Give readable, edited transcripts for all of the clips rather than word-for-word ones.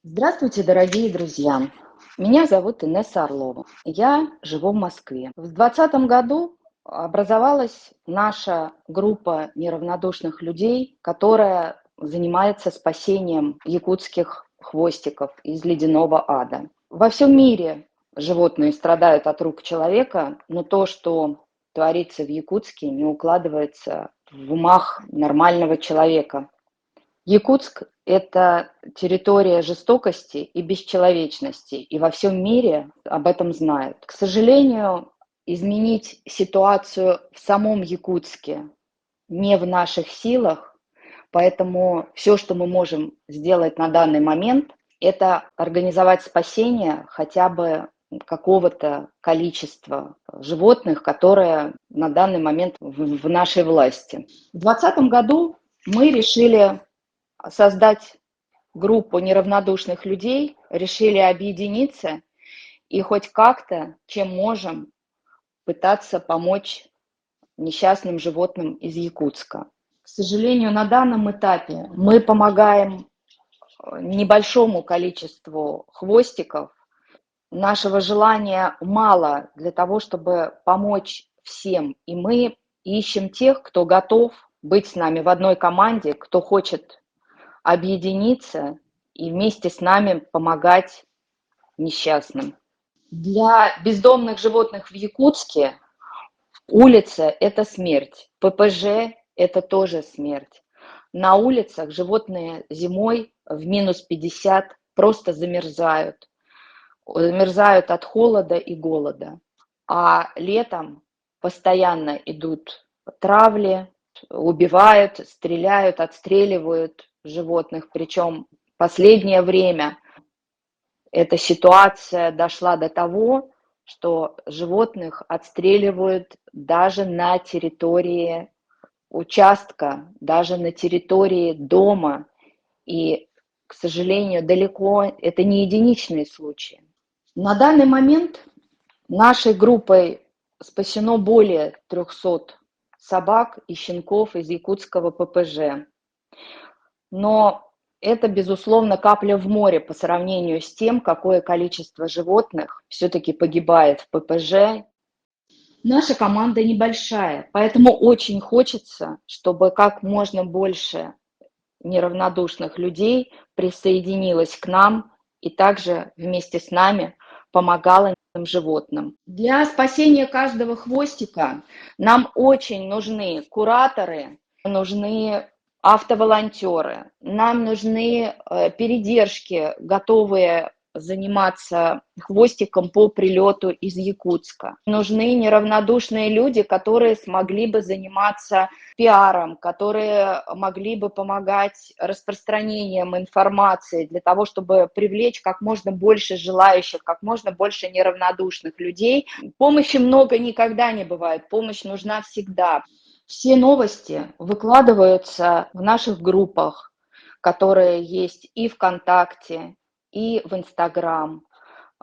Здравствуйте, дорогие друзья! Меня зовут Инесса Орлова. Я живу в Москве. В 2020 году образовалась наша группа неравнодушных людей, которая занимается спасением якутских хвостиков из ледяного ада. Во всем мире животные страдают от рук человека, но то, что творится в Якутске, не укладывается в умах нормального человека. Якутск– это территория жестокости и бесчеловечности, и во всем мире об этом знают. К сожалению, изменить ситуацию в самом Якутске не в наших силах, поэтому все, что мы можем сделать на данный момент, это организовать спасение хотя бы какого-то количества животных, которые на данный момент в нашей власти. В 2020 году мы решили создать группу неравнодушных людей, решили объединиться и хоть как-то, чем можем, пытаться помочь несчастным животным из Якутска. К сожалению, на данном этапе мы помогаем небольшому количеству хвостиков. Нашего желания мало для того, чтобы помочь всем. И мы ищем тех, кто готов быть с нами в одной команде, кто хочет объединиться и вместе с нами помогать несчастным. Для бездомных животных в Якутске улица– это смерть, ППЖ– это тоже смерть. На улицах животные зимой в минус 50 просто замерзают. Замерзают от холода и голода. А летом постоянно идут травли, убивают, стреляют, отстреливают животных. Причем в последнее время эта ситуация дошла до того, что животных отстреливают даже на территории участка, даже на территории дома. И, к сожалению, далеко это не единичные случаи. На данный момент нашей группой спасено более 300 собак и щенков из якутского ППЖ. Но это, безусловно, капля в море по сравнению с тем, какое количество животных все-таки погибает в ППЖ. Наша команда небольшая, поэтому очень хочется, чтобы как можно больше неравнодушных людей присоединилось к нам и также вместе с нами помогала животным. Для спасения каждого хвостика нам очень нужны кураторы, нужны автоволонтеры, нам нужны передержки, готовые заниматься хвостиком по прилету из Якутска. Нужны неравнодушные люди, которые смогли бы заниматься пиаром, которые могли бы помогать распространением информации для того, чтобы привлечь как можно больше желающих, как можно больше неравнодушных людей. Помощи много никогда не бывает, помощь нужна всегда. Все новости выкладываются в наших группах, которые есть и ВКонтакте, и в Инстаграм,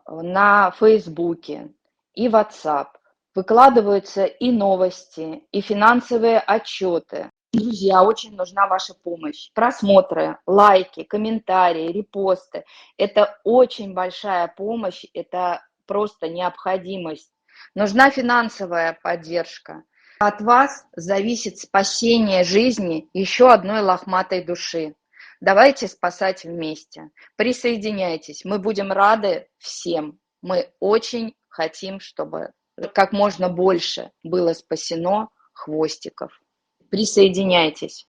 на Фейсбуке, и WhatsApp. Выкладываются и новости, и финансовые отчеты. Друзья, очень нужна ваша помощь. Просмотры, лайки, комментарии, репосты– это очень большая помощь, это просто необходимость. Нужна финансовая поддержка. От вас зависит спасение жизни еще одной лохматой души. Давайте спасать вместе. Присоединяйтесь, мы будем рады всем. Мы очень хотим, чтобы как можно больше было спасено хвостиков. Присоединяйтесь.